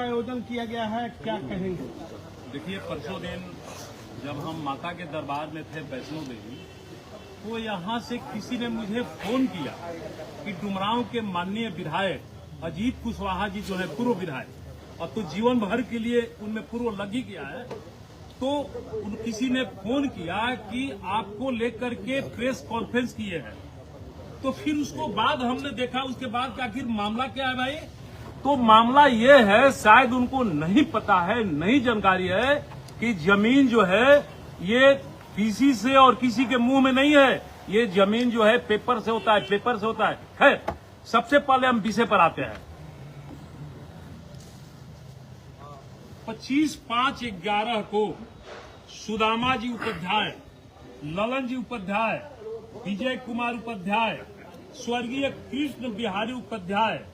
आयोजन किया गया है, क्या कहेंगे? देखिए, परसों दिन जब हम माता के दरबार में थे वैष्णो देवी, तो यहाँ से किसी ने मुझे फोन किया कि डुमरांव के माननीय विधायक अजीत कुशवाहा जी जो है पूर्व विधायक, और तो जीवन भर के लिए उनमें पूर्व लग ही गया है, तो किसी ने फोन किया कि आपको लेकर के प्रेस कॉन्फ्रेंस किए हैं। तो फिर उसको बाद हमने देखा, उसके बाद कि आखिर मामला क्या है भाई। तो मामला ये है, शायद उनको नहीं पता है, नहीं जानकारी है कि जमीन जो है ये किसी से और किसी के मुंह में नहीं है। ये जमीन जो है पेपर से होता है, पेपर से होता है। खैर, सबसे पहले हम विषय पर आते हैं। 25/5/11 को सुदामा जी उपाध्याय, ललन जी उपाध्याय, विजय कुमार उपाध्याय, स्वर्गीय कृष्ण बिहारी उपाध्याय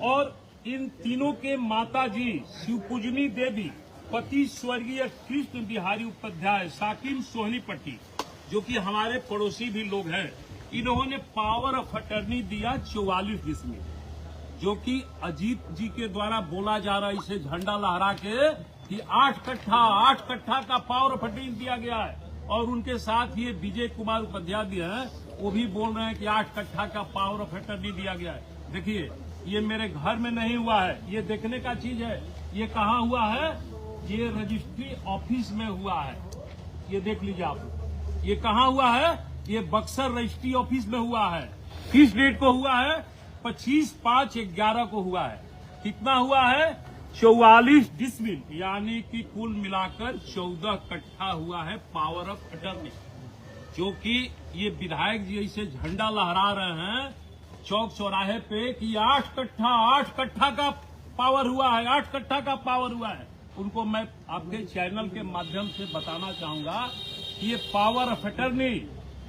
और इन तीनों के माता जी शिवपूजनी देवी, पति स्वर्गीय कृष्ण बिहारी उपाध्याय, साकिन सोहनीपट्टी, जो कि हमारे पड़ोसी भी लोग हैं, इन्होंने पावर ऑफ अटर्नी दिया 44 डिसमिल, जो कि अजीत जी के द्वारा बोला जा रहा है, इसे झंडा लहरा के कि 8 कट्ठा का पावर ऑफ अटर्नी दिया गया है। और उनके साथ ये विजय कुमार उपाध्याय भी हैं, वो भी बोल रहे हैं कि 8 कट्ठा का पावर ऑफ अटर्नी दिया गया है। देखिए, ये मेरे घर में नहीं हुआ है, ये देखने का चीज है। ये कहाँ हुआ है? ये रजिस्ट्री ऑफिस में हुआ है। ये देख लीजिए आप, ये कहाँ हुआ है? ये बक्सर रजिस्ट्री ऑफिस में हुआ है। किस डेट को हुआ है? 25/5/11 को हुआ है। कितना हुआ है? 44 डिसमिल, यानी कि कुल मिलाकर 14 कट्ठा हुआ है पावर ऑफ अटर्नी, जो कि ये विधायक जी इसे झंडा लहरा रहे हैं चौक चौराहे पे कि 8 कट्ठा का पावर हुआ है, 8 कट्ठा का पावर हुआ है। उनको मैं आपके चैनल के माध्यम से बताना चाहूंगा कि ये पावर ऑफ अटर्नी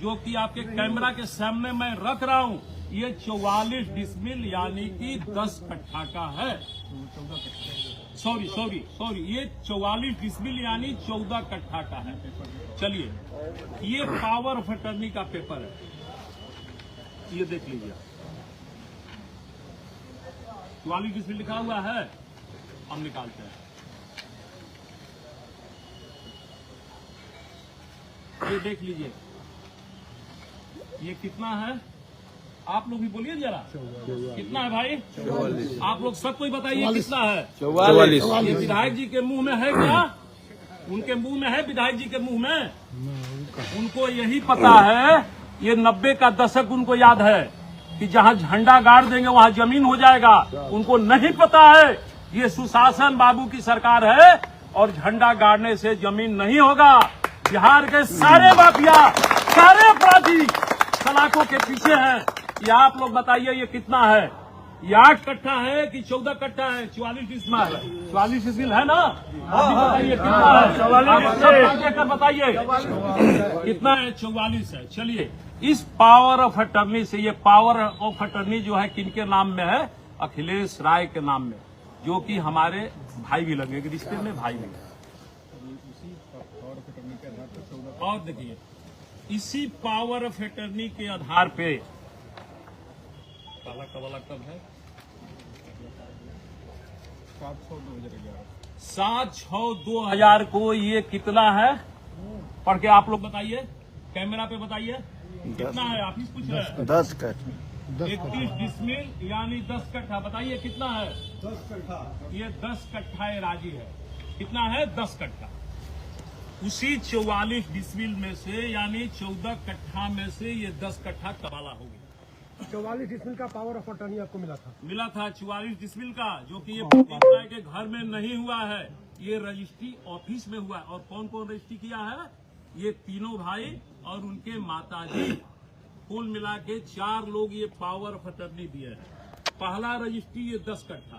जो कि आपके कैमरा के सामने मैं रख रहा हूं, ये 44 डिसमिल यानी कि 10 कट्ठा का है। सॉरी, ये 44 डिसमिल यानी 14 कट्ठा का है। चलिए, ये पावर ऑफ अटर्नी का पेपर है, ये देख लीजिए। 44 डिसमिल लिखा हुआ है, हम निकालते हैं। ये देख लीजिए, ये कितना है? आप लोग भी बोलिए जरा, कितना है भाई? 44। आप लोग सब कोई बताइए कितना है? 44। ये विधायक जी के मुंह में है क्या? उनके मुंह में है? विधायक जी के मुंह में? उनको यही पता है, ये 90 का दशक उनको याद है कि जहां झंडा गाड़ देंगे वहां जमीन हो जाएगा। उनको नहीं पता है ये सुशासन बाबू की सरकार है और झंडा गाड़ने से जमीन नहीं होगा। बिहार के सारे माफिया, सारे अपराधी सलाखों के पीछे हैं। ये आप लोग बताइए, ये कितना है? ये 8 कट्ठा है कि 14 कट्ठा है? 44 डिसमिल, 44 डिसमिल है ना? आप बताइए कितना है? 44 बताइए कितना है? 44 है। चलिए, इस पावर ऑफ अटर्नी से, ये पावर ऑफ अटर्नी जो है किनके नाम में है? अखिलेश राय के नाम में, जो कि हमारे भाई भी लगे, रिश्ते में भाई भी। और देखिए, इसी पावर ऑफ अटर्नी के आधार पे काला कवाला कब है? 7/6/2011 को ये कितना है? पढ़ के आप लोग बताइए, कैमरा पे बताइए कितना है? आप ही पूछ रहे हैं। 10 कट्ठा, 31 डिसमिल यानी 10 कट्ठा। बताइए कितना है? 10 कट्ठा। ये 10 कट्ठा ये राजी है। कितना है? 10 कट्ठा। उसी 44 डिसमिल में से यानी 14 कट्ठा में से ये 10 कट्ठा कबाला हो गया। 44 डिसमिल का पावर ऑफ अटर्नी आपको मिला था? 44 डिसमिल का, जो कि ये पति के घर में नहीं हुआ है, ये रजिस्ट्री ऑफिस में हुआ है। और कौन कौन रजिस्ट्री किया है? ये तीनों भाई और उनके माताजी, कुल मिला के 4 लोग ये पावर ऑफ अटर्नी दिए हैं। पहला रजिस्ट्री ये 10 कट्ठा।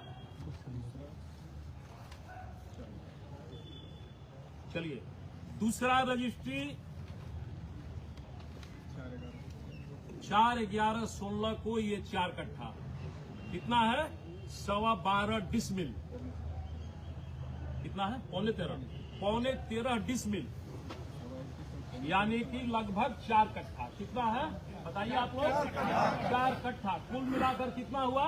चलिए, दूसरा रजिस्ट्री 4/11/16 को ये 4 कट्ठा। कितना है? 12.25 डिसमिल। कितना है? 13.5 डिसमिल, यानी कि लगभग 4 कट्ठा। कितना है बताइए आप लोग? 4 कट्ठा। कुल मिलाकर कितना हुआ?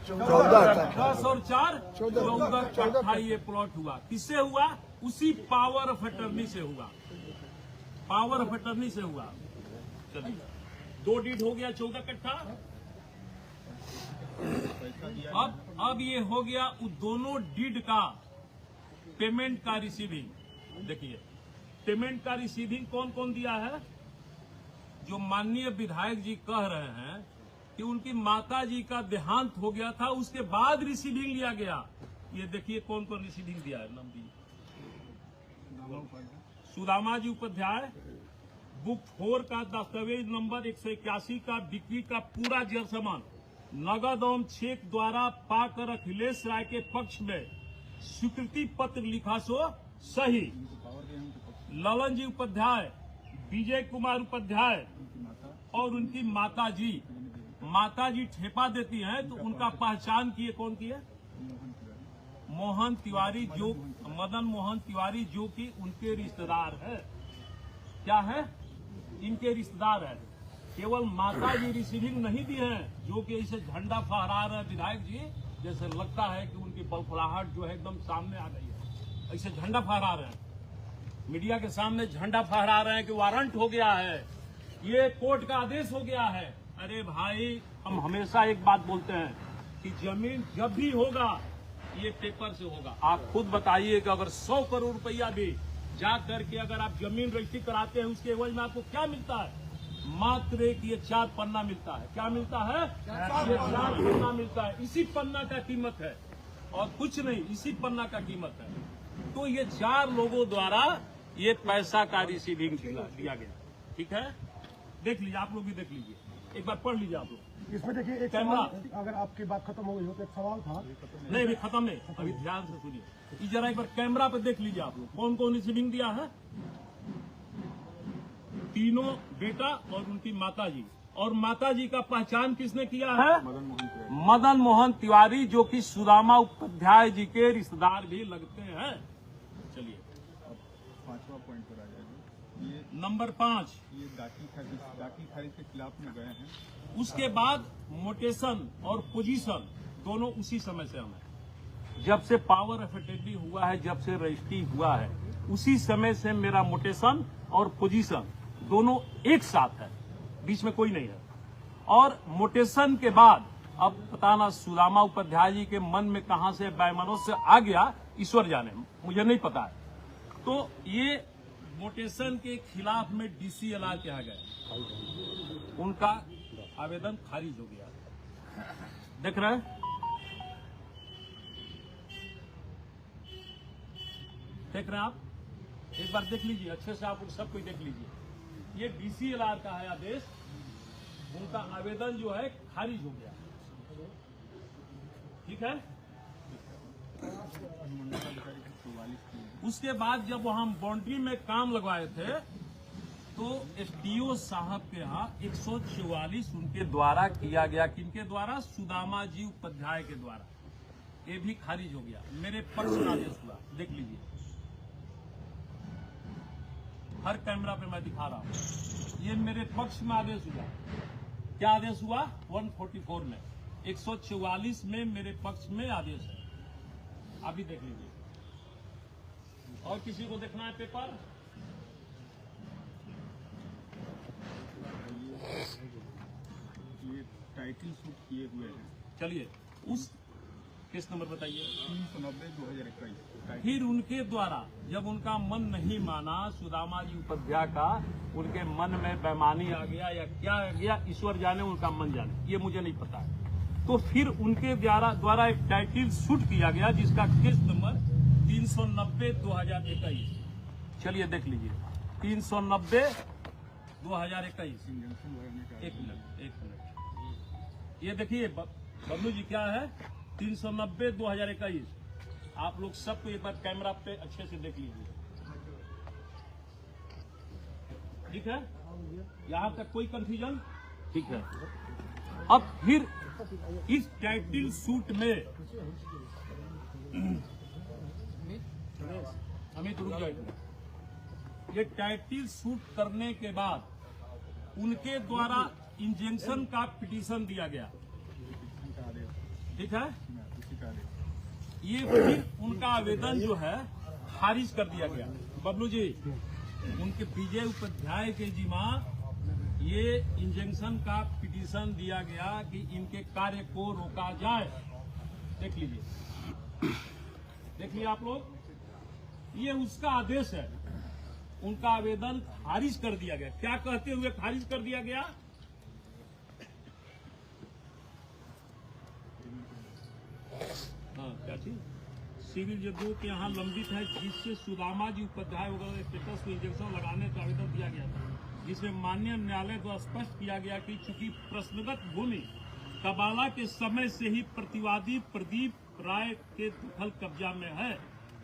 10 और 4 14 कट्ठा ये प्लॉट हुआ। किससे हुआ? उसी पावर ऑफ अटर्नी से हुआ, पावर ऑफ अटर्नी से हुआ। चलिए 2 डीड हो गया 14 कट्ठा। अब ये हो गया उन दोनों डीड का पेमेंट का रिसीविंग। देखिए पेमेंट का रिसीविंग कौन कौन दिया है? जो माननीय विधायक जी कह रहे हैं कि उनकी माता जी का देहांत हो गया था, उसके बाद रिसीविंग लिया गया। ये देखिए कौन कौन रिसीविंग दिया है। नाम दिए सुदामा जी उपाध्याय, बुक 4 का दस्तावेज नंबर 181 का बिक्री का पूरा जल सामान नगद एवं चेक द्वारा पाकर अखिलेश राय के पक्ष में स्वीकृति पत्र लिखा सो सही। ललन जी उपाध्याय, विजय कुमार उपाध्याय और उनकी माता जी ठेपा देती हैं, तो उनका पहचान किए कौन की है? मोहन तिवारी, जो मदन मोहन तिवारी, जो कि उनके रिश्तेदार है। क्या है? इनके रिश्तेदार है। केवल माता जी रिसीविंग नहीं दी है, जो कि ऐसे झंडा फहरा रहे हैं विधायक जी, जैसे लगता है कि उनकी बलफलाहट जो है एकदम सामने आ गई है। ऐसे झंडा फहरा रहे हैं, मीडिया के सामने झंडा फहरा रहे हैं कि वारंट हो गया है, ये कोर्ट का आदेश हो गया है। अरे भाई, हम हमेशा एक बात बोलते हैं कि जमीन जब भी होगा ये पेपर से होगा। आप खुद बताइए कि अगर 100 करोड़ रुपया भी जा करके अगर आप जमीन रजिस्ट्री कराते हैं, उसके एवज में आपको क्या मिलता है? मात्र एक ये 4 पन्ना मिलता है। क्या मिलता है? ये 4 पन्ना मिलता है। इसी पन्ना का कीमत है और कुछ नहीं, इसी पन्ना का कीमत है। तो ये 4 लोगों द्वारा ये पैसा का रिसीविंग दिया गया। ठीक है, देख लीजिए, आप लोग भी देख लीजिए, एक बार पढ़ लीजिए आप लोग। इसमें देखिए एक कैमरा, सवाल, अगर आपकी बात खत्म हो गई हो तो एक सवाल था। नहीं अभी खत्म नहीं, अभी ध्यान से सुनिए। ये जरा एक बार कैमरा पे देख लीजिए आप लोग, कौन कौन रिसीविंग दिया है? तीनों बेटा और उनकी माताजी। और माताजी का पहचान किसने किया है? मदन मोहन तिवारी, जो कि सुदामा उपाध्याय जी के रिश्तेदार भी लगते हैं। चलिए 5वां पॉइंट पर आ जाएगा। ये नंबर 5, ये दाखिल खारिज के खिलाफ में गए हैं। उसके बाद मोटेशन और पोजीशन दोनों उसी समय से हमें, जब से पावर ऑफ अटर्नी हुआ है, जब से रजिस्ट्री हुआ है, उसी समय से मेरा मोटेशन और पोजीशन दोनों एक साथ है, बीच में कोई नहीं है। और मोटेशन के बाद अब पता ना सुदामा उपाध्याय जी के मन में कहां से बैमनस्य आ गया, ईश्वर जाने, मुझे नहीं पता है। तो ये मोटेशन के खिलाफ में DCLR किया गया, उनका आवेदन खारिज हो गया। देख रहे हैं, देख रहे हैं आप, एक बार देख लीजिए अच्छे से, आप सब कोई देख लीजिए। ये DCLR का है आदेश, उनका आवेदन जो है खारिज हो गया। ठीक है, उसके बाद जब हम बाउंड्री में काम लगवाए थे, तो SDO साहब के यहाँ 144 उनके द्वारा किया गया। किनके द्वारा? सुदामा जी उपाध्याय के द्वारा। ये भी खारिज हो गया। मेरे पक्ष में आदेश हुआ, देख लीजिए, हर कैमरा पे मैं दिखा रहा हूँ। ये मेरे पक्ष में आदेश हुआ। क्या आदेश हुआ? 144 में, 144 में मेरे पक्ष में आदेश है। अभी देख लीजिए। और किसी को देखना है पेपर? ये टाइटल शूट किए हुए हैं। चलिए, उस किस नंबर बताइए? 390/2021। फिर उनके द्वारा जब उनका मन नहीं माना, सुदामा जी उपाध्याय का, उनके मन में बेईमानी आ गया या क्या आ गया, ईश्वर जाने, उनका मन जाने, ये मुझे नहीं पता है। तो फिर उनके द्वारा एक टाइटल शूट किया गया, जिसका केस नंबर 390/2021। चलिए देख लीजिए, 390/2021। एक मिनट, ये देखिए बबलू जी, क्या है? 390/2021। आप लोग सबको एक बार कैमरा पे अच्छे से देख लीजिए। ठीक है, यहाँ तक कोई कंफ्यूजन? ठीक है। अब फिर इस टाइटल सूट में अमित रुक जाइए। ये टाइटल सूट करने के बाद उनके द्वारा इंजेक्शन का पिटीशन दिया गया। ठीक है। उसी का आदेश। ये फिर उनका आवेदन जो है खारिज कर दिया गया। बबलू जी, उनके विजय उपाध्याय के जिम्मा ये इंजंक्शन का पिटीशन दिया गया कि इनके कार्य को रोका जाए। देख लीजिए, देखिए आप लोग, ये उसका आदेश है। उनका आवेदन खारिज कर दिया गया। क्या कहते हुए खारिज कर दिया गया? हाँ, क्या चीज? सिविल जजों के यहाँ लंबित है, जिससे सुदामा जी उपाध्याय वगैरह स्टेटस को इंजेक्शन लगाने का आवेदन दिया गया था, जिसमें माननीय न्यायालय द्वारा स्पष्ट किया गया कि चूंकि प्रश्नगत भूमि कबाला के समय से ही प्रतिवादी प्रदीप राय के दखल कब्जा में है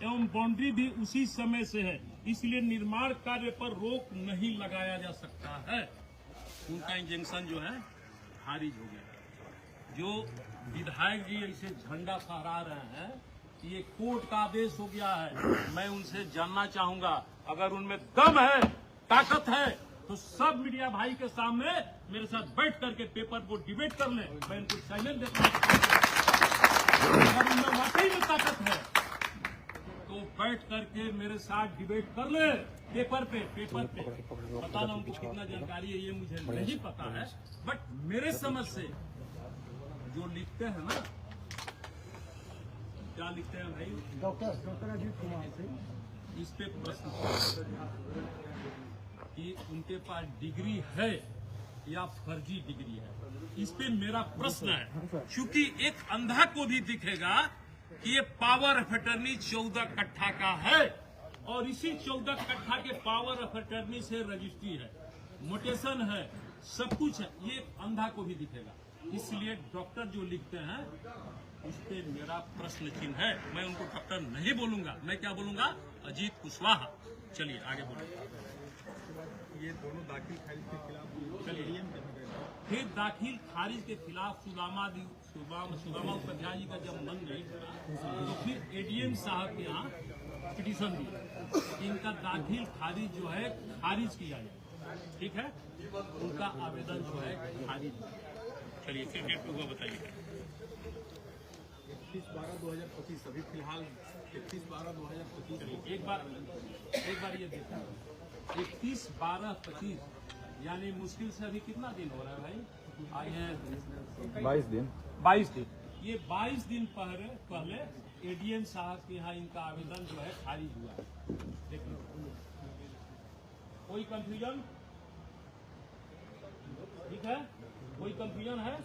एवं बाउंड्री भी उसी समय से है, इसलिए निर्माण कार्य पर रोक नहीं लगाया जा सकता है। उनका इंजेक्शन जो है खारिज हो गया। जो विधायक जी ऐसे झंडा फहरा रहे हैं, ये कोर्ट का आदेश हो गया है। मैं उनसे जानना चाहूंगा, अगर उनमें दम है, ताकत है, तो सब मीडिया भाई के सामने मेरे साथ बैठ करके पेपर को डिबेट कर लें। मैं इनको चैलेंज देता हूं। अगर उनमें वाकई में ताकत है तो बैठ करके मेरे साथ डिबेट कर ले पेपर पे। पता ना उनको कितना जानकारी है, ये मुझे नहीं पता है, बट मेरे समझ से जो लिखते हैं ना, क्या लिखते हैं भाई? डॉक्टर अजीत कुमार सिंह, इस पे प्रश्न कि उनके पास डिग्री है या फर्जी डिग्री है, इस पे मेरा प्रश्न है। क्योंकि एक अंधा को भी दिखेगा कि ये पावर ऑफ अटर्नी 14 कट्ठा का है और इसी 14 कट्ठा के पावर ऑफ अटर्नी से रजिस्ट्री है, मोटेशन है, सब कुछ है। ये एक अंधा को भी दिखेगा। इसलिए डॉक्टर जो लिखते हैं उस पे मेरा प्रश्न चिन्ह है। मैं उनको डॉक्टर नहीं बोलूंगा, मैं क्या बोलूंगा? अजीत कुशवाहा। चलिए आगे बोलिए। ये दोनों दाखिल खारिज के खिलाफ चलिए, फिर दाखिल खारिज के खिलाफ सुदामा उपाध्याय जी का जब मन नहीं हुआ तो फिर एडीएम साहब के यहाँ पिटीशन दी, इनका दाखिल खारिज जो है खारिज किया जाए। ठीक है, उनका आवेदन जो है खारिज। चलिए फिर डेट होगा बताइए। 31/12/2025 अभी फिलहाल 31/12/2025। एक बार ये देखो, 31/12/25 यानी मुश्किल से अभी कितना दिन हो रहा है भाई? आए हैं 22 दिन। ये 22 दिन पहले एडीएम साहब के यहाँ इनका आवेदन जो है खारिज हुआ है। देखिए, कोई कंफ्यूजन? ठीक है, कोई कंफ्यूजन है?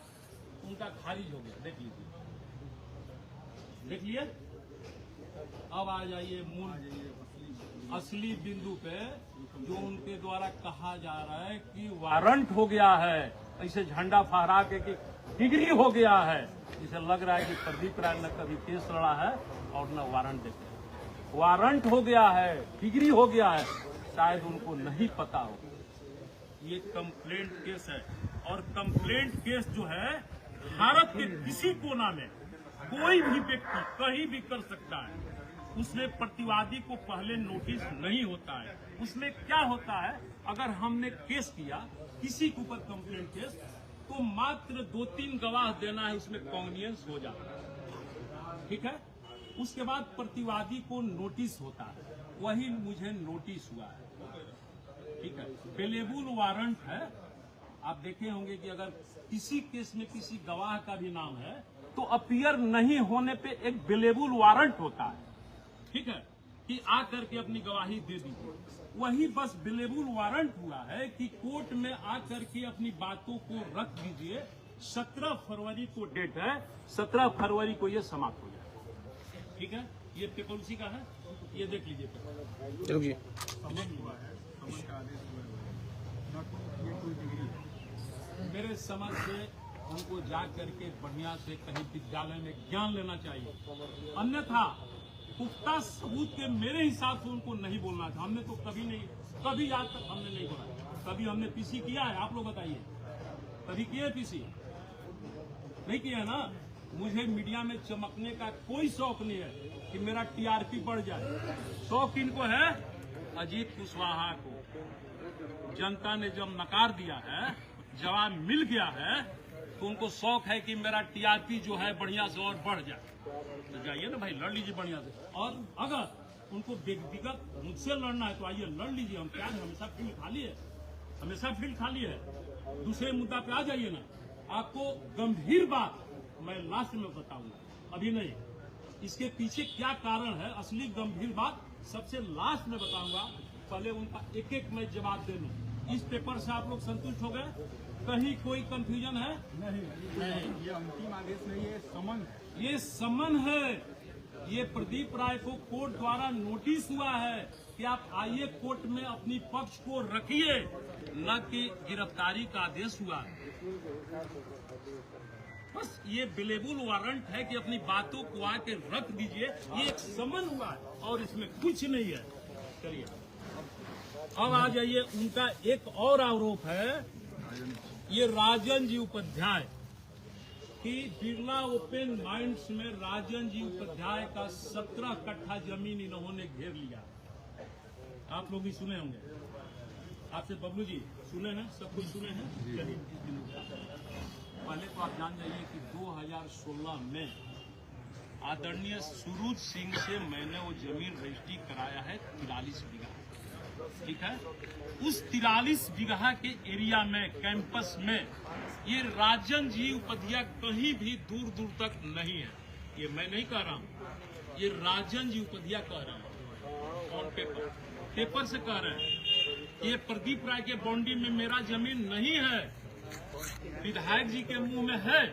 उनका खारिज हो गया। देख लीजिए, देख लिए। अब आ जाइए मूल असली बिंदु पे, जो उनके द्वारा कहा जा रहा है कि वारंट हो गया है, ऐसे झंडा फहरा के कि डिग्री हो गया है। जिसे लग रहा है कि प्रदीप राय न कभी केस लड़ा है और न वारंट देते हैं। वारंट हो गया है, डिग्री हो गया है, शायद उनको नहीं पता हो। ये कंप्लेंट केस है और कंप्लेंट केस जो है भारत के किसी कोना में कोई भी व्यक्ति कहीं भी कर सकता है। उसमें प्रतिवादी को पहले नोटिस नहीं होता है। उसमें क्या होता है, अगर हमने केस किया किसी के ऊपर कंप्लेंट केस, तो मात्र 2-3 गवाह देना है, उसमें कॉन्वियंस हो जाता है। ठीक है, उसके बाद प्रतिवादी को नोटिस होता है। वही मुझे नोटिस हुआ है। ठीक है, बेलेबल वारंट है। आप देखे होंगे कि अगर किसी केस में किसी गवाह का भी नाम है तो अपीयर नहीं होने पे एक बेलेबल वारंट होता है। ठीक है, कि आ करके अपनी गवाही दे दीजिए। वही बस बेलेबल वारंट हुआ है कि कोर्ट में आ करके अपनी बातों को रख दीजिए। 17 फरवरी को डेट है, 17 फरवरी को ये समाप्त हो जाए। ठीक है, ये पेपर उसी का है, ये देख लीजिए पेपर। समन हुआ है, समन का आदेश हुआ है, ना ये कोई डिग्री है। मेरे समझ से उनको जा करके बढ़िया से कहीं विद्यालय में ज्ञान लेना चाहिए, अन्यथा पुख्ता सबूत के मेरे हिसाब से उनको नहीं बोलना था। हमने तो कभी आज तक हमने नहीं बोला। कभी हमने पीसी किया है? आप लोग बताइए, कभी किया पीसी? नहीं किया ना। मुझे मीडिया में चमकने का कोई शौक नहीं है कि मेरा टीआरपी बढ़ जाए। शौक किनको है? अजीत कुशवाहा को। जनता ने जब नकार दिया है, जवाब मिल गया है, तो उनको शौक है कि मेरा टीआरपी जो है बढ़िया से और बढ़ जाए। तो जाइए ना भाई, लड़ लीजिए बढ़िया से। और अगर उनको व्यक्तिगत मुझसे लड़ना है तो आइए लड़ लीजिए। हम क्या, हमेशा फील्ड खाली है, हमेशा फील्ड खाली है। दूसरे मुद्दा पे आ जाइए ना। आपको गंभीर बात मैं लास्ट में बताऊंगा, अभी नहीं। इसके पीछे क्या कारण है, असली गंभीर बात सबसे लास्ट में बताऊंगा। पहले उनका एक एक मैं जवाब दे लूं। इस पेपर से आप लोग संतुष्ट हो गए? कहीं कोई कंफ्यूजन है? नहीं, ये अंतिम आदेश नहीं, ये समन है। ये समन है। ये प्रदीप राय को कोर्ट द्वारा नोटिस हुआ है कि आप आइए कोर्ट में अपनी पक्ष को रखिए, न कि गिरफ्तारी का आदेश हुआ है। बस ये बिलेबुल वारंट है कि अपनी बातों को आके रख दीजिए। ये एक समन हुआ है और इसमें कुछ नहीं है। चलिए अब आ जाइए। उनका एक और आरोप है, ये राजन जी उपाध्याय कि बिरला ओपन माइंड्स में राजन जी उपाध्याय का 17 कट्ठा जमीन इन्होंने घेर लिया। आप लोग भी सुने होंगे, आपसे बबलू जी सुने हैं, सब कुछ सुने हैं। चलिए पहले तो आप जान जाइए कि 2016 में आदरणीय सुरुज सिंह से मैंने वो जमीन रजिस्ट्री कराया है 43 बीघा, ठीक है। उस 43 बीघा के एरिया में, कैंपस में, ये राजन जी उपाध्याय कहीं भी दूर दूर तक नहीं है। ये मैं नहीं कह रहा हूँ, ये राजन जी उपाध्याय कह रहे हैं। ऑन पेपर से कह रहे हैं। ये प्रदीप राय के बाउंड्री में मेरा जमीन नहीं है, विधायक जी के मुंह में है।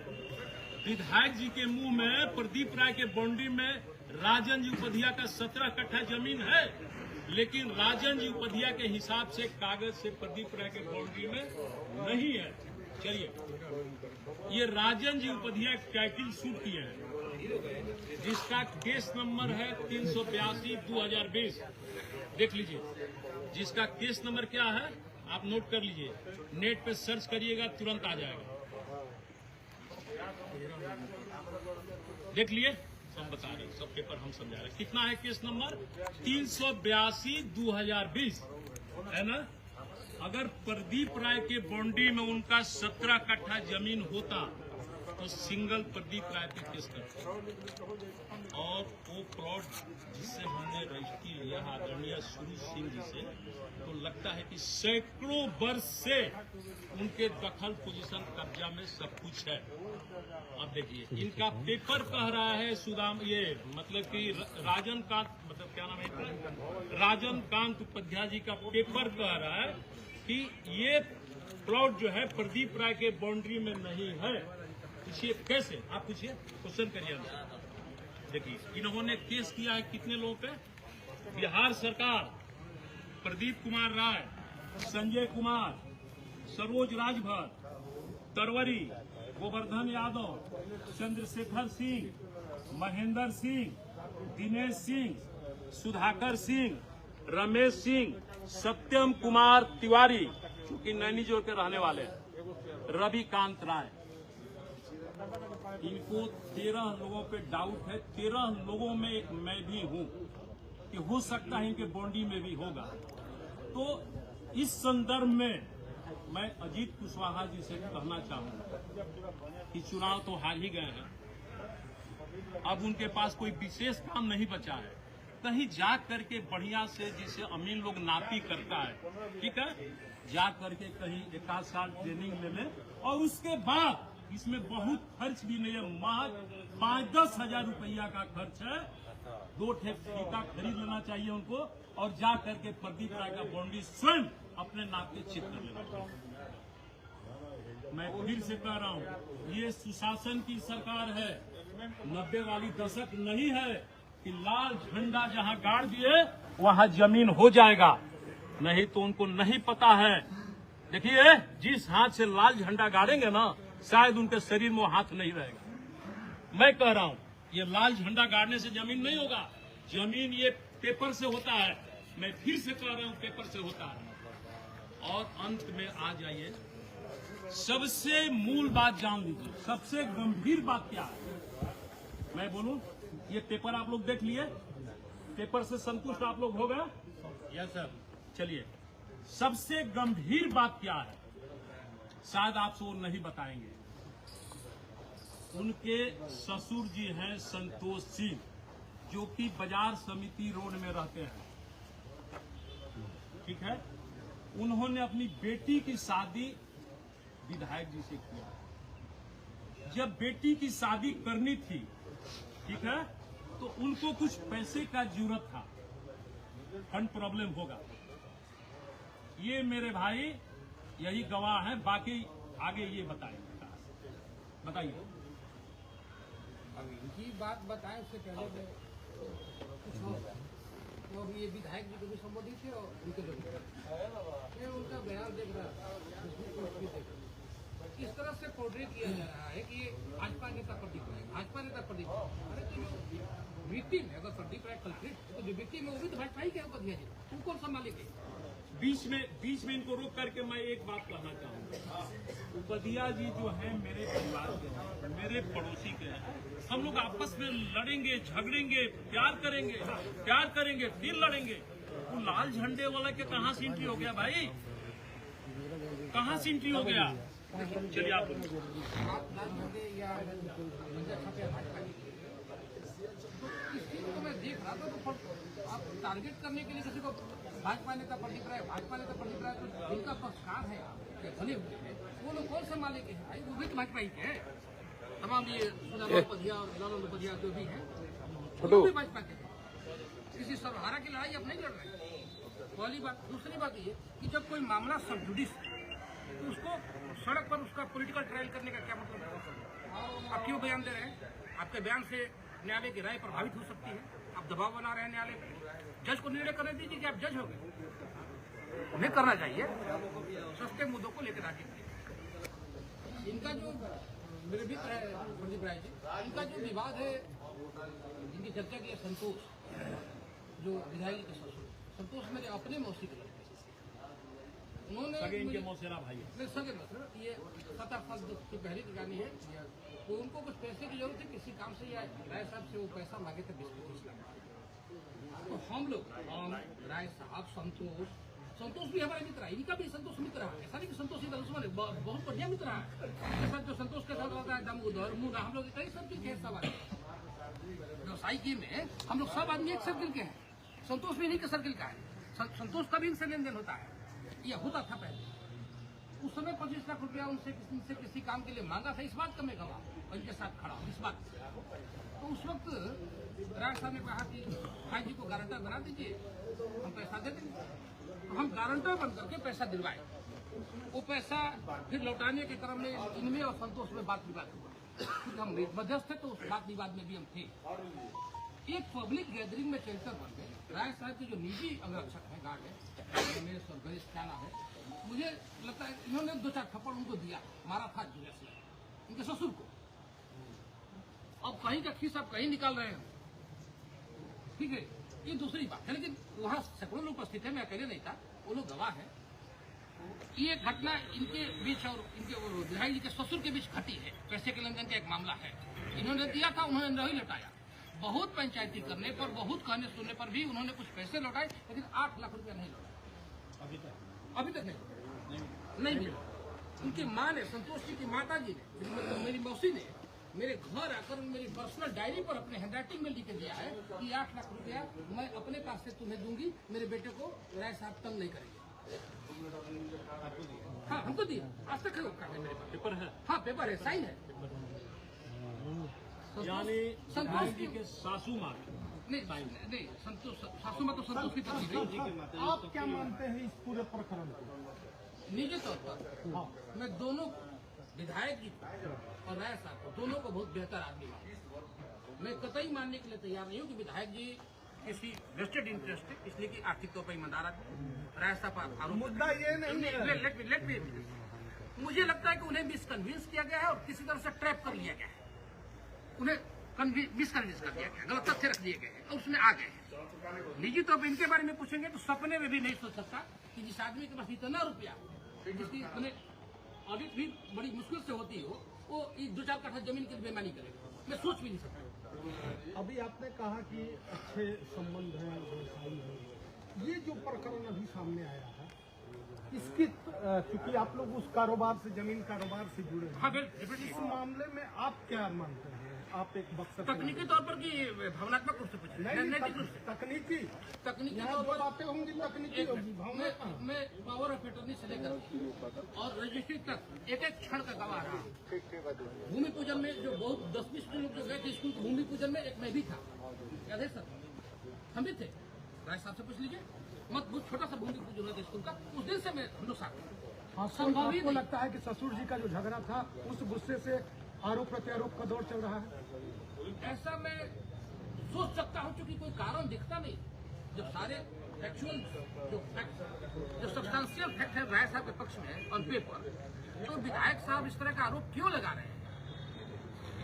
विधायक जी के मुंह में प्रदीप राय के बाउंड्री में राजन जी उपाध्याय का 17 कट्ठा जमीन है, लेकिन राजन जी उपाध्याय के हिसाब से कागज से प्रदीप राय के बाउंड्री में नहीं है। चलिए, ये राजन जी उपाध्याय टाइटल सूट किए हैं, जिसका केस नंबर है 382/2020। देख लीजिए, जिसका केस नंबर क्या है आप नोट कर लीजिए, नेट पे सर्च करिएगा तुरंत आ जाएगा। देख लिए, सब बता रहे, सब पेपर हम समझा रहे। कितना है केस नंबर? 382/2020 है ना। अगर प्रदीप राय के बाउंड्री में उनका 17 कट्ठा जमीन होता तो सिंगल प्रदीप राय पे केस करते। और वो प्लॉट जिससे हमने रजिस्ट्री लिया आदरणीय सुरुज सिंह जी से, तो लगता है कि सैकड़ों वर्ष से उनके दखल पोजीशन कब्जा में सब कुछ है। अब देखिए, इनका पेपर कह रहा है सुदाम, ये मतलब कि राजन कांत, मतलब क्या नाम है, राजन कांत उपाध्याय जी का पेपर कह रहा है कि ये प्लॉट जो है प्रदीप राय के बाउंड्री में नहीं है। पूछिए कैसे, आप पूछिए, क्वेश्चन करिए। देखिए, इन्होंने केस किया है कितने लोगों पे? बिहार सरकार, प्रदीप कुमार राय, संजय कुमार, सरोज राजभर, तरवरी, गोवर्धन यादव, चंद्रशेखर सिंह, महेंद्र सिंह, दिनेश सिंह, सुधाकर सिंह, रमेश सिंह, सत्यम कुमार तिवारी, चूंकि नैनीजोर के रहने वाले हैं, रविकांत राय। इनको 13 लोगों पे डाउट है। 13 लोगों में एक मैं भी हूं कि हो सकता है इनके बाउंड्री में भी होगा। तो इस संदर्भ में मैं अजीत कुशवाहा जी से कहना चाहूंगा कि चुनाव तो हार ही गए हैं, अब उनके पास कोई विशेष काम नहीं बचा है। कहीं जा करके बढ़िया से, जिसे अमीन लोग नापी करता है, ठीक है, जा करके कहीं 1 साल ट्रेनिंग ले लें, और उसके बाद, इसमें बहुत खर्च भी नहीं है, महज 5-10 हजार रुपया का खर्च है। 2 फीता खरीद लेना चाहिए उनको, और जा करके प्रदीप राय का बाउंड्री स्वयं अपने नाप के चित कर लेना चाहिए। मैं फिर से कह रहा हूँ, ये सुशासन की सरकार है, 90 वाली दशक नहीं है कि लाल झंडा जहाँ गाड़ दिए वहाँ जमीन हो जाएगा। नहीं तो उनको नहीं पता है। देखिए, जिस हाथ से लाल झंडा गाड़ेंगे ना, शायद उनके शरीर में हाथ नहीं रहेगा। मैं कह रहा हूं, ये लाल झंडा गाड़ने से जमीन नहीं होगा। जमीन ये पेपर से होता है। मैं फिर से कह रहा हूं, पेपर से होता है। और अंत में आ जाइए, सबसे मूल बात जान लीजिए, सबसे गंभीर बात क्या है। मैं बोलूं, ये पेपर आप लोग देख लिए, पेपर से संतुष्ट आप लोग हो गए? Yes sir. चलिए, सबसे गंभीर बात क्या है, शायद आपसे वो नहीं बताएंगे। उनके ससुर जी हैं संतोष सिंह, जो कि बाजार समिति रोड में रहते हैं। ठीक है, उन्होंने अपनी बेटी की शादी विधायक जी से किया। जब बेटी की शादी करनी थी, ठीक है, तो उनको कुछ पैसे का जरूरत था, फंड प्रॉब्लम होगा। ये मेरे भाई यही गवाह हैं, बाकी आगे ये बताइए। अब इनकी बात बताएं उससे पहले मैं कुछ और तो अभी ये विधायक जी को भी संबोधित थे और उनके लोग मैं उनका बयान देख रहा था। किस तरह से पोर्ट्रेट किया जा रहा है कि ये भाजपा नेता पर दिख रहा है, भाजपा नेता पर दिख रहा है। अरे तो जो विक्टिम है, अगर दिख रहा है कल्प्रिट, तो जो विक्टिम है वो भी तो भाजपा ही के ऊपर दिया जाए, तुम कौन संभालेंगे? बीच में इनको रोक करके मैं एक बात कहना चाहूंगा। उपधिया जी जो है मेरे परिवार के हैं, मेरे पड़ोसी के हैं। हम लोग आपस में लड़ेंगे, झगड़ेंगे, प्यार करेंगे, फिर लड़ेंगे। वो लाल झंडे वाला के कहाँ से एंट्री हो गया भाई? कहाँ से एंट्री हो गया? चलिए आप इस चीज को मैं देख रहा था, तो आप टारगेट करने के लिए किसी को भाजपा नेता पर दिख रहा है, भाजपा नेता पर दिख रहा है, तो जिनका पक्षकार है या बने हुए हैं वो लोग कौन संभाले के हैं भाई? वो भी तो भाजपा ही के हैं। तमाम ये सुदामा उपाध्याय और लालू उपाध्याय जो भी हैं वो भी भाजपा के हैं। किसी सर्वहारा की लड़ाई अब नहीं लड़ रहे। पहली बात। दूसरी बात ये कि जब कोई मामला सब जुडिस तो उसको सड़क पर उसका पॉलिटिकल ट्रायल करने का क्या मतलब है? आप क्यों बयान दे रहे हैं? आपके बयान से न्यायालय की राय प्रभावित हो सकती है। आप दबाव बना रहे हैं न्यायालय पर। जज को निर्णय करने दीजिए कि आप जज हो गए। उन्हें करना चाहिए सस्ते मुद्दों को लेकर आगे। इनका जो मेरे मित्र है प्रदीप राय जी, इनका जो विवाद है, जिनकी चर्चा की है, संतोष जो विधायक के ससुर, संतोष मेरे अपने मौसी के लड़के, उन्होंने इनके मौसेरा भाई सगे मतलब ये 7-8 साल की पहले की कहानी है। तो उनको कुछ पैसे की जरूरत थी किसी काम से, या राय साहब से वो पैसा मांगे थे 20-25 लाख। तो हम लोग राय साहब, संतोष भी हमारे मित्र है, इनका भी संतोष मित्र है। ऐसा नहीं कि संतोष इधर दुश्मन है, बहुत बढ़िया मित्र है। जैसा जो संतोष के साथ रहता है दामोदर मुन्ना, हम लोग कई सर्किल के हैं सब आदमी। व्यवसायिकी में हम लोग सब आदमी एक सर्किल के हैं। संतोष भी नहीं के सर्किल का है। संतोष का भी इनसे लेन देन होता है, यह होता था पहले। उस समय 25 लाख रुपया उनसे किसी काम के लिए मांगा था। इस बात का मैं गवाह और इनके साथ खड़ा हूँ इस बात। तो उस वक्त राय साहब ने कहा कि भाई जी को गारंटर बना दीजिए, हम पैसा दे देंगे। तो हम गारंटर बन करके पैसा दिलवाए। वो पैसा फिर लौटाने के क्रम में इनमें और संतोष में बात विवाद हुआ, क्योंकि हम मध्यस्थ थे तो उस बात विवाद में भी हम थे। एक पब्लिक गैदरिंग में सेंटर बन गए। राय साहब के जो निजी अंगरक्षक है, गार्ड है, रमेश और गणेश खाना है, मुझे लगता है इन्होंने 2-4 थप्पड़ उनको दिया, मारा था जुलूस में इनके ससुर को। अब कहीं का खीस आप कहीं निकाल रहे हैं, ठीक है, ये दूसरी बात है। लेकिन वहाँ सैकड़ों लोग उपस्थित है, मैं अकेले नहीं था, वो लोग गवाह है। ये घटना इनके बीच और इनके विधायक जी के ससुर के बीच घटी है। पैसे के लेन देन का एक मामला है। इन्होंने दिया था, उन्होंने नहीं लौटाया। बहुत पंचायती करने पर, बहुत कहने सुनने पर भी उन्होंने कुछ पैसे लौटाए, लेकिन 8 लाख रुपया नहीं लौटाया अभी तक नहीं मिला। उनकी माँ ने, संतोष जी की माता जी ने, मेरी मौसी ने मेरे घर आकर मेरी पर्सनल डायरी पर अपने हैंडराइटिंग में लिख के दिया है कि 8 लाख रुपया मैं अपने पास से तुम्हें दूंगी, मेरे बेटे को राय साहब तंग नहीं करेंगे। हाँ, हमको दिया, आज तक है मेरे पास पेपर है। हाँ, पेपर है, साइन है। यानी संतोष जी के सासू माँ नहीं, संतोष सासू माँ तो संतोष की पत्नी नहीं। आप क्या मानते हैं इस पूरे प्रकरण को? निजी तौर पर मैं दोनों विधायक जी और राय साहब को, दोनों को बहुत बेहतर आदमी मानता हूं। मैं कतई मानने के लिए तैयार नहीं हूँ कि विधायक जी किसी वेस्टेड इंटरेस्ट है, इसलिए कि आर्थिक तौर पर ईमानदार आदमी। राय साहब मुद्दा ये नहीं है। लेट मी मुझे लगता है कि उन्हें मिसकन्विंस किया गया है और किसी तरह से ट्रैप कर लिया गया है। उन्हें मिसकन्विंस कर दिया गया, गलत तथ्य रख दिए गए हैं और उसमें आ गए हैं। निजी तौर पर इनके बारे में पूछेंगे तो सपने में भी नहीं सोच सकता कि जिस आदमी के पास इतना रुपया, जिसकी ऑडिट भी बड़ी मुश्किल से होती हो, वो 2-4 कट्ठा जमीन की बेईमानी करेगा, मैं सोच भी नहीं सकता। अभी आपने कहा कि अच्छे संबंध हैं, व्यवसायी हैं। ये जो प्रकरण अभी सामने आया है, इसकी क्योंकि आप लोग उस कारोबार से, जमीन कारोबार से जुड़े हैं, हाँ बिल्कुल। इस मामले में आप क्या मानते हैं? आप एक बक्सर तकनीकी तौर पर कि भावनात्मक रूप से पूछे, नहीं, नैतिक रूप से तकनीकी यहाँ तौर जो पर बातें होंगी तकनीकी होगी, भावना मैं पावर ऑफ अटर्नी से लेकर और रजिस्ट्री तक एक एक क्षण का गवाह रहा हूँ। भूमि पूजन में जो बहुत 10-20 लोग जो गए थे स्कूल के भूमि पूजन में, एक मैं भी था, याद है सर? हम भी थे, राय साहब से पूछ लीजिए। मत बहुत छोटा सा भूमि पूजन हुआ था स्कूल का, उस दिन से मैं हम लोग साथ थे। हाँ, संभव ही आपको नहीं। लगता है कि ससुर जी का जो झगड़ा था उस गुस्से से आरोप प्रत्यारोप का दौर चल रहा है? ऐसा मैं सोच सकता हूँ, क्योंकि कोई कारण दिखता नहीं। जब सारे फैक्चुअल जो सब्सटेंशियल फैक्ट है राय साहब के पक्ष में ऑन पेपर, तो विधायक साहब इस तरह का आरोप क्यों लगा रहे हैं?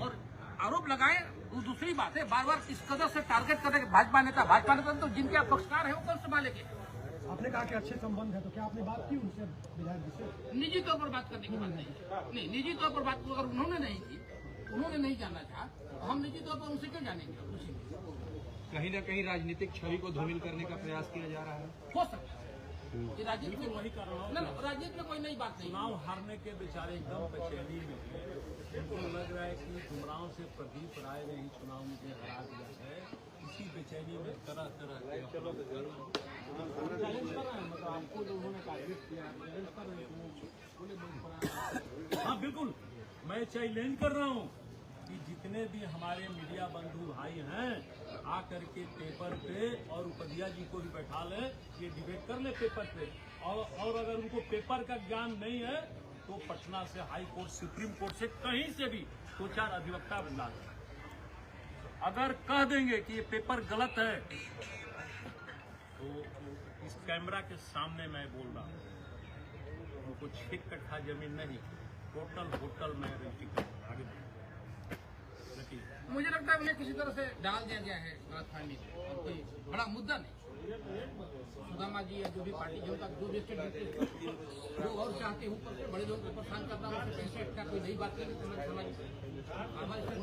और आरोप लगाए वो दूसरी बात है, बार बार इस कदर से टारगेट करके भाजपा नेता तो जिनके आप पक्षकार हैं वो कौन संभालेंगे? आपने कहा कि अच्छे संबंध है, तो क्या आपने बात की उनसे, विधायक जी से? निजी तौर पर बात करने की बात नहीं, निजी तौर पर बात अगर उन्होंने नहीं की, उन्होंने नहीं जाना था, हम निजी तौर पर उनसे क्यों जानेंगे? कहीं न कहीं राजनीतिक छवि को धूमिल करने का प्रयास किया जा रहा है। हो सकता है कि राजनीति में वही कर रहा हूँ। ना, राजनीति में कोई नई बात नहीं। चुनाव हारने के बेचारे एकदम बेचैनी में थे। उनको लग रहा है कि गुमराहों से प्रदीप राय ने ही चुनाव मुझे हरा दिया है। इसी बेचैनी में तरह तरह के चैलेंज कर रहे हैं। मतलब आपको जो उन्होंने टारगेट किया, चैलेंज कर रहे हैं। हाँ बिल्कुल, मैं चैलेंज कर रहा हूँ कि जितने भी हमारे मीडिया बंधु भाई हैं, आकर के पेपर पे और उपधिया जी को भी बैठा ले, ये डिबेट कर ले पेपर पे। और अगर उनको पेपर का ज्ञान नहीं है तो पटना से हाई कोर्ट, सुप्रीम कोर्ट से कहीं से भी 2-4 अधिवक्ता बुला लें। अगर कह देंगे कि ये पेपर गलत है तो इस कैमरा के सामने मैं बोल रहा हूँ, उनको 6 कट्ठा जमीन नहीं, टोटल होटल में रजिस्ट्री कर आगे। मुझे लगता है उन्हें किसी तरह से डाल दिया गया है गलतफहमी में, और कोई बड़ा मुद्दा नहीं। सुदामा जी या जो भी पार्टी जो जो जो और चाहते हैं ऊपर से बड़े लोगों को परेशान करना, उससे पैसे का कोई नई बात नहीं।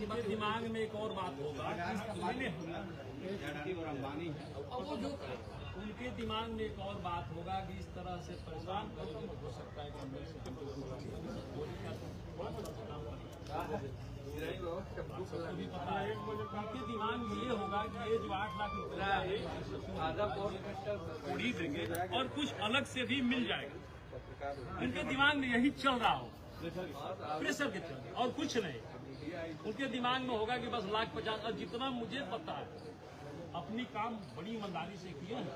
हमारे दिमाग में एक और बात होगा, और वो जो उनके दिमाग में एक और बात होगा कि इस तरह से परेशान करके हो सकता है कि पता है उनके दिमाग में ये होगा कि ये जो 8 लाख रुपया उड़ी देंगे और कुछ अलग से भी मिल जाएगा। उनके दिमाग में यही चल रहा हो, प्रेशर के चलते, और कुछ नहीं। उनके दिमाग में होगा कि बस 1,50,000, और जितना मुझे पता है अपनी काम बड़ी ईमानदारी से किए हैं।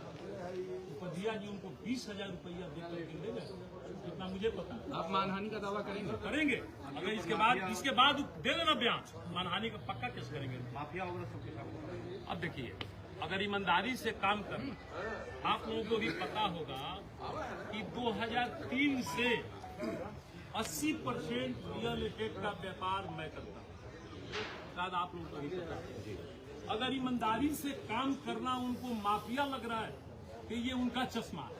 उपधिया जी उनको 20,000 रुपया देकर के देंगे, जितना मुझे पता है। आप मानहानि का दावा करेंगे? करेंगे। अगर इसके बाद दे देना बयान, मानहानि का पक्का केस करेंगे। माफिया वगैरह सबके साथ। अब देखिए, अगर ईमानदारी से काम करना, आप लोगों को भी पता होगा कि 2003 से 80% रियल एस्टेट का व्यापार मैं करता हूँ, शायद आप लोगों को भी पता है। अगर ईमानदारी से काम करना उनको माफिया लग रहा है कि ये उनका चश्मा है,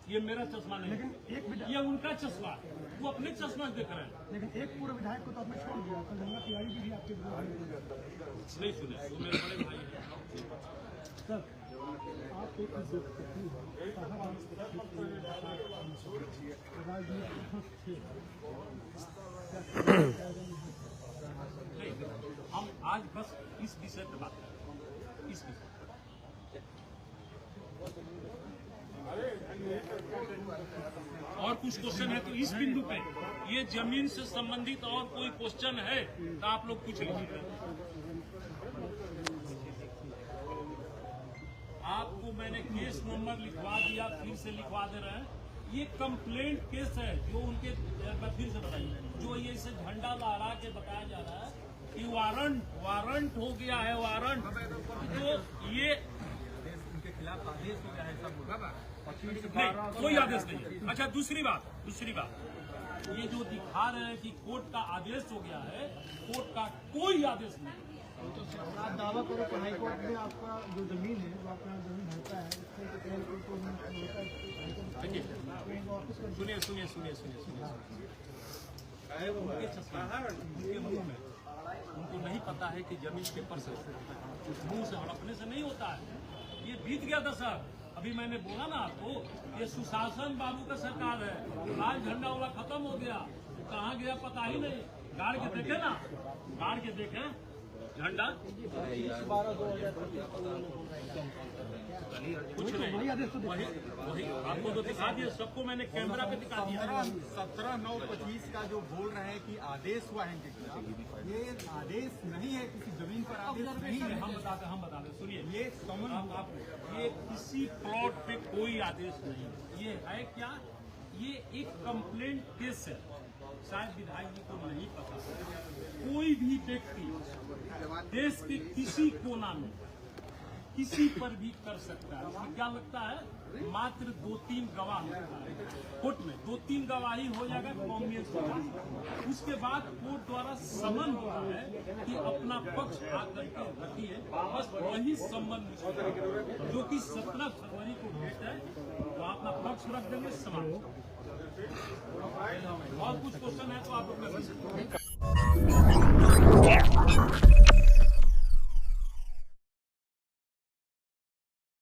ये मेरा चश्मा नहीं, लेकिन ये उनका चश्मा है, वो अपने चश्मा देख रहे हैं। लेकिन एक पूर्व विधायक को तो आपने छोड़ दिया, कल गंगा तिवारी जी भी आपके नहीं सुने, वो मेरे बड़े भाई हैं। सर, आप एक हम आज बस इस विषय पे बात करें, इस विषय। और कुछ क्वेश्चन है तो इस बिंदु पे, ये जमीन से संबंधित और कोई क्वेश्चन है तो आप लोग पूछ लीजिए। आपको मैंने केस नंबर लिखवा दिया, फिर से लिखवा दे रहे हैं। ये कंप्लेंट केस है जो उनके, फिर से बताइए, जो ये इसे झंडा लहरा के बताया जा रहा है कि वारंट हो गया है, वारंट, तो ये उनके खिलाफ आदेश हो गया है सब। नहीं, कोई आदेश नहीं है। अच्छा, दूसरी बात, ये जो दिखा रहे हैं कि कोर्ट का आदेश हो गया है, कोर्ट का कोई आदेश नहीं। आप दावा करो कि हाईकोर्ट में आपका जो जमीन है, वो अपना जमीन रहता है, सुनिए। उनके मुंह में, उनको नहीं पता है कि जमीन पेपर से, मुंह से हड़पने से नहीं होता है। ये बीत गया था सर। अभी मैंने बोला ना आपको, ये सुशासन बाबू का सरकार है। लाल झंडा वाला खत्म हो गया, कहाँ गया पता ही नहीं। गाड़ के देखे ना, गाड़ के देखे झंडा, कुछ नहीं। वही आपको तो दिखा दिया, सबको मैंने कैमरा पे दिखा दिया। 17/9/25 का जो बोल रहे हैं कि आदेश हुआ है इनके खिलाफ, ये आदेश नहीं है, किसी जमीन पर आदेश नहीं है। हम बताते सुनिए, ये समन आप ये किसी प्लॉट पे कोई आदेश नहीं है। ये है क्या, ये एक कंप्लेंट केस है। शायद विधायक जी को नहीं पता, कोई भी व्यक्ति देश के किसी कोना में किसी पर भी कर सकता है। इसमें क्या लगता है, मात्र 2-3 गवाह होता है कोर्ट में, 2-3 गवाही हो जाएगा कौमियत से, उसके बाद कोर्ट द्वारा समन होता है कि अपना पक्ष आकर के रखिए। बस वही समन जो कि 17 फरवरी को डेट है, तो अपना पक्ष रख देंगे, समाप्त। और कुछ क्वेश्चन है तो आप लोग